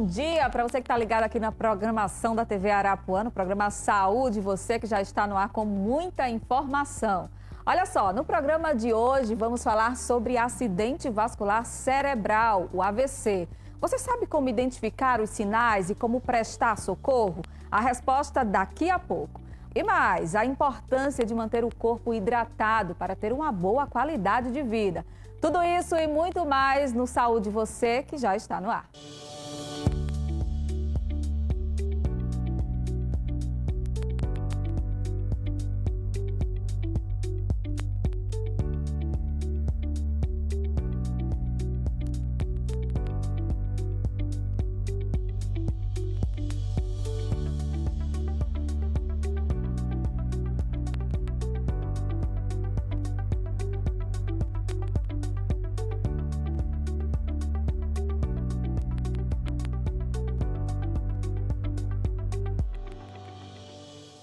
dia para você que está ligado aqui na programação da TV Arapuã, no programa Saúde, você que já está no ar com muita informação. Olha só, no programa de hoje vamos falar sobre acidente vascular cerebral, o AVC. Você sabe como identificar os sinais e como prestar socorro? A resposta daqui a pouco. E mais, a importância de manter o corpo hidratado para ter uma boa qualidade de vida. Tudo isso e muito mais no Saúde Você, que já está no ar.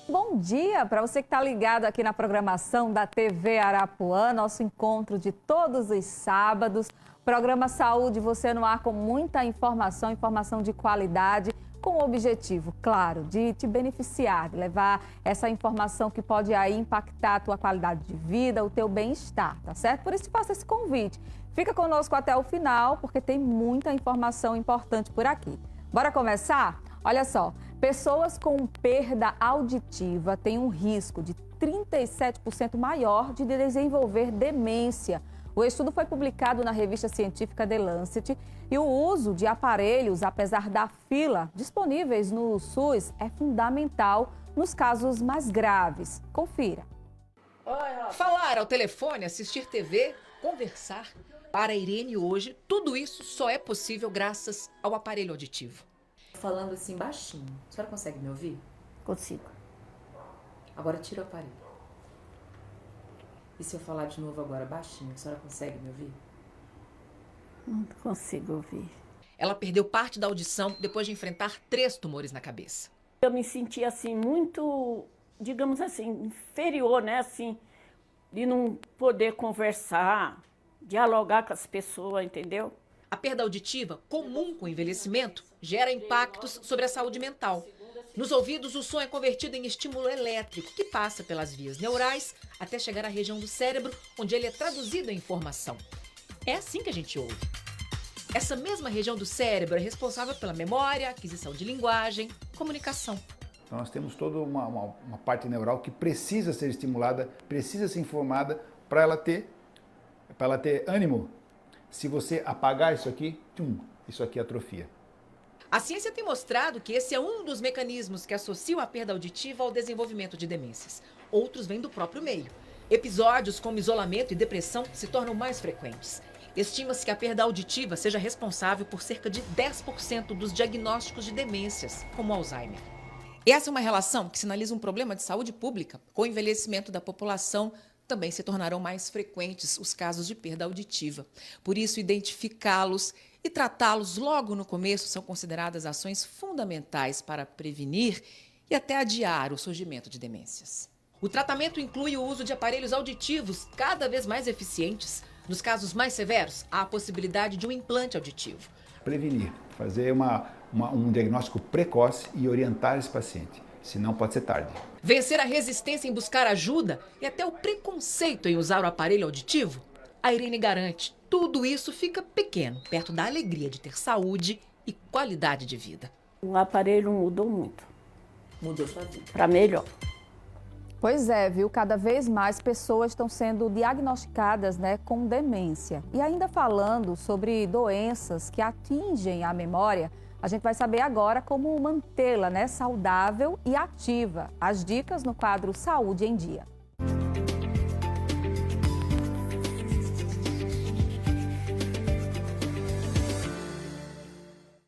Bom dia para você que está ligado aqui na programação da TV Arapuã, nosso encontro de todos os sábados. Programa Saúde, você no ar com muita informação, informação de qualidade, com o objetivo, claro, de te beneficiar, de levar essa informação que pode aí impactar a tua qualidade de vida, o teu bem-estar, tá certo? Por isso te faço esse convite. Fica conosco até o final, porque tem muita informação importante por aqui. Bora começar? Olha só, pessoas com perda auditiva têm um risco de 37% maior de desenvolver demência. O estudo foi publicado na revista científica The Lancet e o uso de aparelhos, apesar da fila disponíveis no SUS, é fundamental nos casos mais graves. Confira. Falar ao telefone, assistir TV, conversar. Para a Irene hoje, tudo isso só é possível graças ao aparelho auditivo. Falando assim baixinho, a senhora consegue me ouvir? Consigo. Agora tira o aparelho. E se eu falar de novo agora baixinho, a senhora consegue me ouvir? Não consigo ouvir. Ela perdeu parte da audição depois de enfrentar 3 tumores na cabeça. Eu me senti assim muito, digamos assim, inferior, né? Assim, de não poder conversar, dialogar com as pessoas, entendeu? A perda auditiva, comum com o envelhecimento, gera impactos sobre a saúde mental. Nos ouvidos, o som é convertido em estímulo elétrico, que passa pelas vias neurais até chegar à região do cérebro, onde ele é traduzido em informação. É assim que a gente ouve. Essa mesma região do cérebro é responsável pela memória, aquisição de linguagem, comunicação. Então nós temos toda uma parte neural que precisa ser estimulada, precisa ser informada para ela ter ânimo. Se você apagar isso aqui atrofia. A ciência tem mostrado que esse é um dos mecanismos que associam a perda auditiva ao desenvolvimento de demências. Outros vêm do próprio meio. Episódios como isolamento e depressão se tornam mais frequentes. Estima-se que a perda auditiva seja responsável por cerca de 10% dos diagnósticos de demências, como Alzheimer. Essa é uma relação que sinaliza um problema de saúde pública. Com o envelhecimento da população, também se tornarão mais frequentes os casos de perda auditiva. Por isso, identificá-los e tratá-los logo no começo são consideradas ações fundamentais para prevenir e até adiar o surgimento de demências. O tratamento inclui o uso de aparelhos auditivos cada vez mais eficientes. Nos casos mais severos, há a possibilidade de um implante auditivo. Prevenir, fazer um diagnóstico precoce e orientar esse paciente. Senão pode ser tarde. Vencer a resistência em buscar ajuda e até o preconceito em usar o aparelho auditivo? A Irene garante, tudo isso fica pequeno, perto da alegria de ter saúde e qualidade de vida. O aparelho mudou muito. Mudou sua vida. Para melhor. Pois é, viu? Cada vez mais pessoas estão sendo diagnosticadas, com demência. E ainda falando sobre doenças que atingem a memória, a gente vai saber agora como mantê-la, saudável e ativa. As dicas no quadro Saúde em Dia.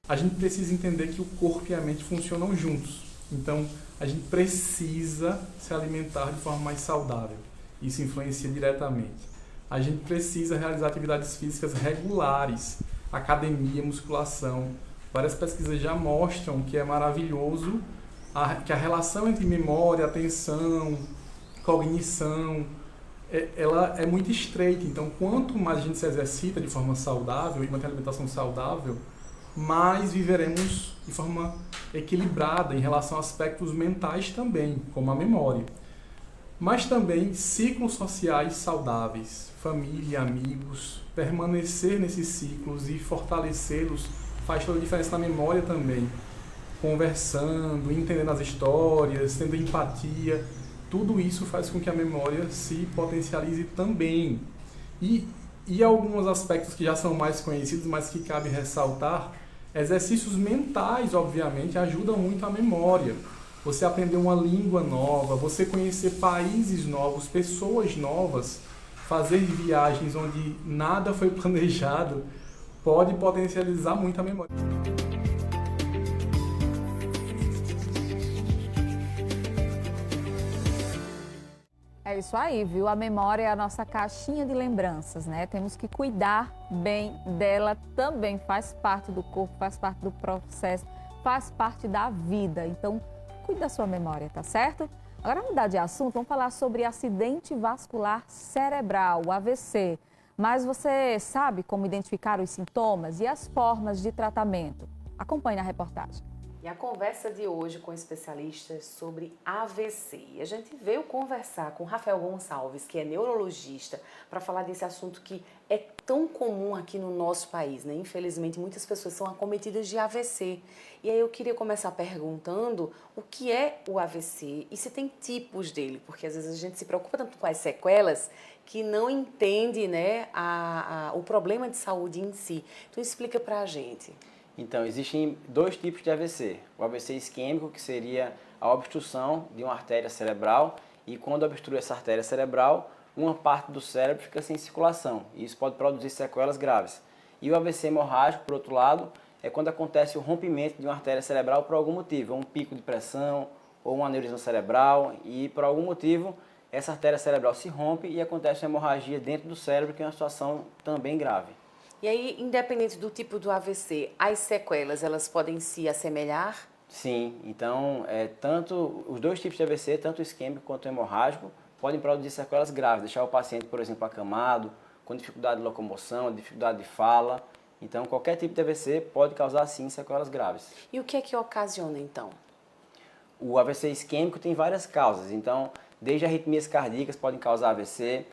A gente precisa entender que o corpo e a mente funcionam juntos. Então, a gente precisa se alimentar de forma mais saudável. Isso influencia diretamente. A gente precisa realizar atividades físicas regulares, academia, musculação. Várias pesquisas já mostram que é maravilhoso, que a relação entre memória, atenção, cognição, ela é muito estreita. Então, quanto mais a gente se exercita de forma saudável e mantém a alimentação saudável, mais viveremos de forma equilibrada em relação a aspectos mentais também, como a memória. Mas também ciclos sociais saudáveis, família, amigos, permanecer nesses ciclos e fortalecê-los faz toda a diferença na memória também. Conversando, entendendo as histórias, tendo empatia, tudo isso faz com que a memória se potencialize também. E alguns aspectos que já são mais conhecidos, mas que cabe ressaltar, exercícios mentais, obviamente, ajudam muito a memória. Você aprender uma língua nova, você conhecer países novos, pessoas novas, fazer viagens onde nada foi planejado, pode potencializar muito a memória. É isso aí, viu? A memória é a nossa caixinha de lembranças, né? Temos que cuidar bem dela, também faz parte do corpo, faz parte do processo, faz parte da vida. Então, cuide da sua memória, tá certo? Agora, vamos mudar de assunto, vamos falar sobre acidente vascular cerebral, o AVC. Mas você sabe como identificar os sintomas e as formas de tratamento? Acompanhe na reportagem. E a conversa de hoje com especialistas sobre AVC. E a gente veio conversar com Rafael Gonçalves, que é neurologista, para falar desse assunto que é tão comum aqui no nosso país, né? Infelizmente, muitas pessoas são acometidas de AVC. E aí eu queria começar perguntando o que é o AVC e se tem tipos dele, porque às vezes a gente se preocupa tanto com as sequelas que não entende, né, o problema de saúde em si. Então explica pra gente. Então, existem dois tipos de AVC. O AVC isquêmico, que seria a obstrução de uma artéria cerebral, e quando obstrui essa artéria cerebral, uma parte do cérebro fica sem circulação, e isso pode produzir sequelas graves. E o AVC hemorrágico, por outro lado, é quando acontece o rompimento de uma artéria cerebral por algum motivo, um pico de pressão ou um aneurisma cerebral, e por algum motivo essa artéria cerebral se rompe e acontece uma hemorragia dentro do cérebro, que é uma situação também grave. E aí, independente do tipo do AVC, as sequelas, elas podem se assemelhar? Sim, então, tanto os dois tipos de AVC, tanto o isquêmico quanto o hemorrágico, podem produzir sequelas graves, deixar o paciente, por exemplo, acamado, com dificuldade de locomoção, dificuldade de fala. Então, qualquer tipo de AVC pode causar, sim, sequelas graves. E o que é que ocasiona, então? O AVC isquêmico tem várias causas, então, desde arritmias cardíacas podem causar AVC,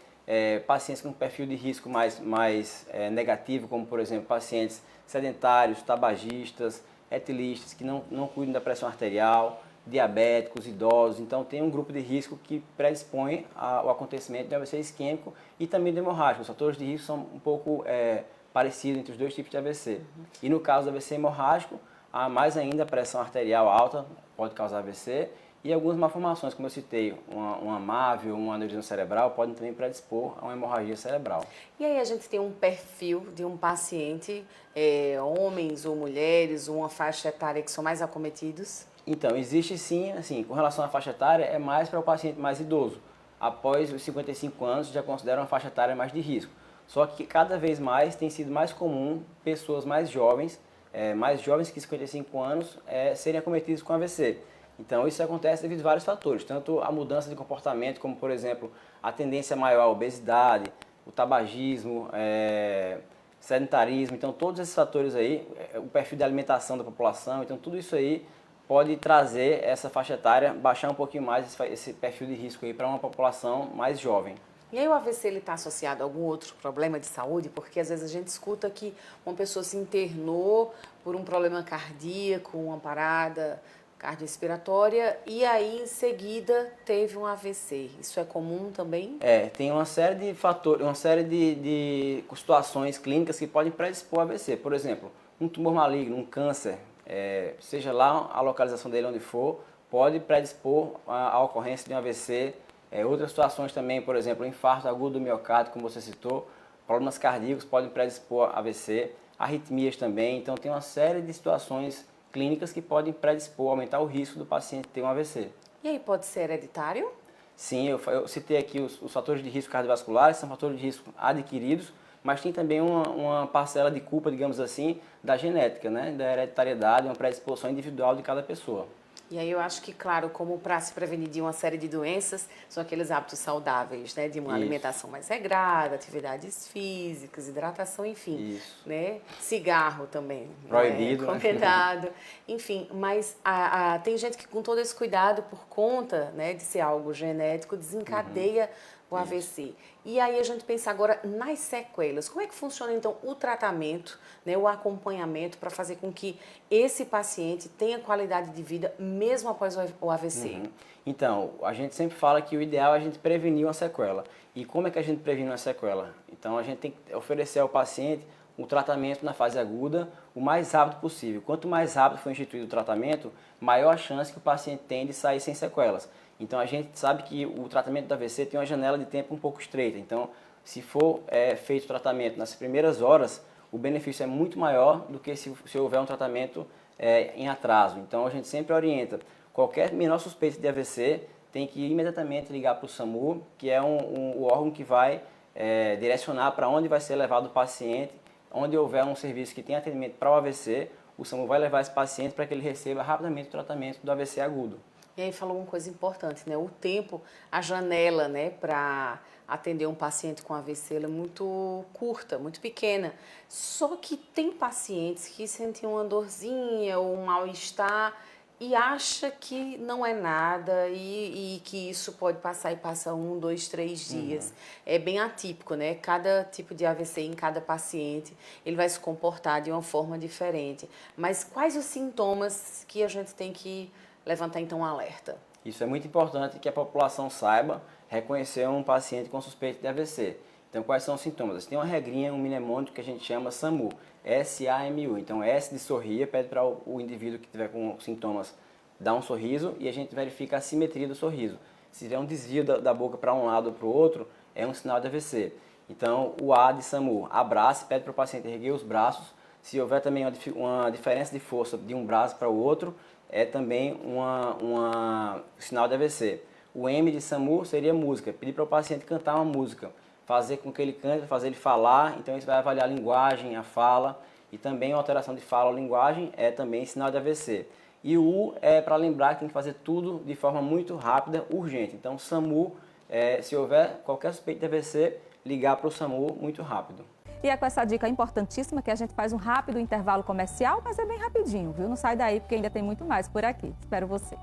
pacientes com perfil de risco mais negativo, como por exemplo pacientes sedentários, tabagistas, etilistas que não cuidam da pressão arterial, diabéticos, idosos. Então tem um grupo de risco que predispõe ao acontecimento de AVC isquêmico e também do hemorrágico. Os fatores de risco são um pouco parecidos entre os dois tipos de AVC. E no caso do AVC hemorrágico, há mais ainda a pressão arterial alta pode causar AVC. E algumas malformações, como eu citei, uma MAVE ou um aneurisma cerebral, podem também predispor a uma hemorragia cerebral. E aí a gente tem um perfil de um paciente, homens ou mulheres, uma faixa etária que são mais acometidos? Então, existe sim, assim, com relação à faixa etária, é mais para o paciente mais idoso. Após os 55 anos, já considera uma faixa etária mais de risco. Só que cada vez mais tem sido mais comum pessoas mais jovens que 55 anos, serem acometidas com AVC. Então, isso acontece devido a vários fatores, tanto a mudança de comportamento, como, por exemplo, a tendência maior à obesidade, o tabagismo, sedentarismo. Então, todos esses fatores aí, o perfil de alimentação da população, então, tudo isso aí pode trazer essa faixa etária, baixar um pouquinho mais esse perfil de risco aí para uma população mais jovem. E aí o AVC está associado a algum outro problema de saúde? Porque às vezes a gente escuta que uma pessoa se internou por um problema cardíaco, uma parada cardiorrespiratória, e aí em seguida teve um AVC. Isso é comum também? Tem uma série de fatores, uma série de situações clínicas que podem predispor ao AVC. Por exemplo, um tumor maligno, um câncer, seja lá a localização dele onde for, pode predispor à ocorrência de um AVC. Outras situações também, por exemplo, o infarto agudo do miocárdio, como você citou, problemas cardíacos podem predispor a AVC, arritmias também. Então tem uma série de situações clínicas que podem predispor, aumentar o risco do paciente ter um AVC. E aí pode ser hereditário? Sim, eu citei aqui os fatores de risco cardiovasculares, são fatores de risco adquiridos, mas tem também uma parcela de culpa, digamos assim, da genética, né? Da hereditariedade, uma predisposição individual de cada pessoa. E aí eu acho que, claro, como para se prevenir de uma série de doenças, são aqueles hábitos saudáveis, né? De uma Isso. alimentação mais regrada, atividades físicas, hidratação, enfim. Isso. Né? Cigarro também. Proibido, não né? é recomendado. Enfim, mas tem gente que com todo esse cuidado, por conta, né, de ser algo genético, desencadeia o AVC. E aí a gente pensa agora nas sequelas. Como é que funciona então o tratamento, né, o acompanhamento para fazer com que esse paciente tenha qualidade de vida mesmo após o AVC? Então, a gente sempre fala que o ideal é a gente prevenir uma sequela. E como é que a gente previne uma sequela? Então, a gente tem que oferecer ao paciente um tratamento na fase aguda o mais rápido possível. Quanto mais rápido for instituído o tratamento, maior a chance que o paciente tem de sair sem sequelas. Então, a gente sabe que o tratamento do AVC tem uma janela de tempo um pouco estreita. Então, se for feito o tratamento nas primeiras horas, o benefício é muito maior do que se houver um tratamento em atraso. Então, a gente sempre orienta, qualquer menor suspeita de AVC tem que imediatamente ligar para o SAMU, que é o órgão que vai direcionar para onde vai ser levado o paciente. Onde houver um serviço que tem atendimento para o AVC, o SAMU vai levar esse paciente para que ele receba rapidamente o tratamento do AVC agudo. E aí falou uma coisa importante, né? O tempo, a janela, né, para atender um paciente com AVC ela é muito curta, muito pequena. Só que tem pacientes que sentem uma dorzinha ou um mal-estar e acha que não é nada e que isso pode passar e passa 1, 2, 3 dias. É bem atípico, né? Cada tipo de AVC em cada paciente, ele vai se comportar de uma forma diferente. Mas quais os sintomas que a gente tem que levantar então um alerta? Isso é muito importante que a população saiba reconhecer um paciente com suspeita de AVC. Então, quais são os sintomas? Tem uma regrinha, um mnemônico que a gente chama SAMU, S-A-M-U. Então, S de sorria, pede para o indivíduo que tiver com sintomas dar um sorriso e a gente verifica a simetria do sorriso. Se tiver um desvio da boca para um lado ou para o outro, é um sinal de AVC. Então, o A de SAMU, abrace, pede para o paciente erguer os braços. Se houver também uma diferença de força de um braço para o outro, é também um sinal de AVC. O M de SAMU seria música, pedir para o paciente cantar uma música, fazer com que ele cante, fazer ele falar, então isso vai avaliar a linguagem, a fala, e também a alteração de fala ou linguagem é também sinal de AVC. E o U é para lembrar que tem que fazer tudo de forma muito rápida, urgente. Então, SAMU, se houver qualquer suspeita de AVC, ligar para o SAMU muito rápido. E é com essa dica importantíssima que a gente faz um rápido intervalo comercial, mas é bem rapidinho, viu? Não sai daí porque ainda tem muito mais por aqui. Espero você.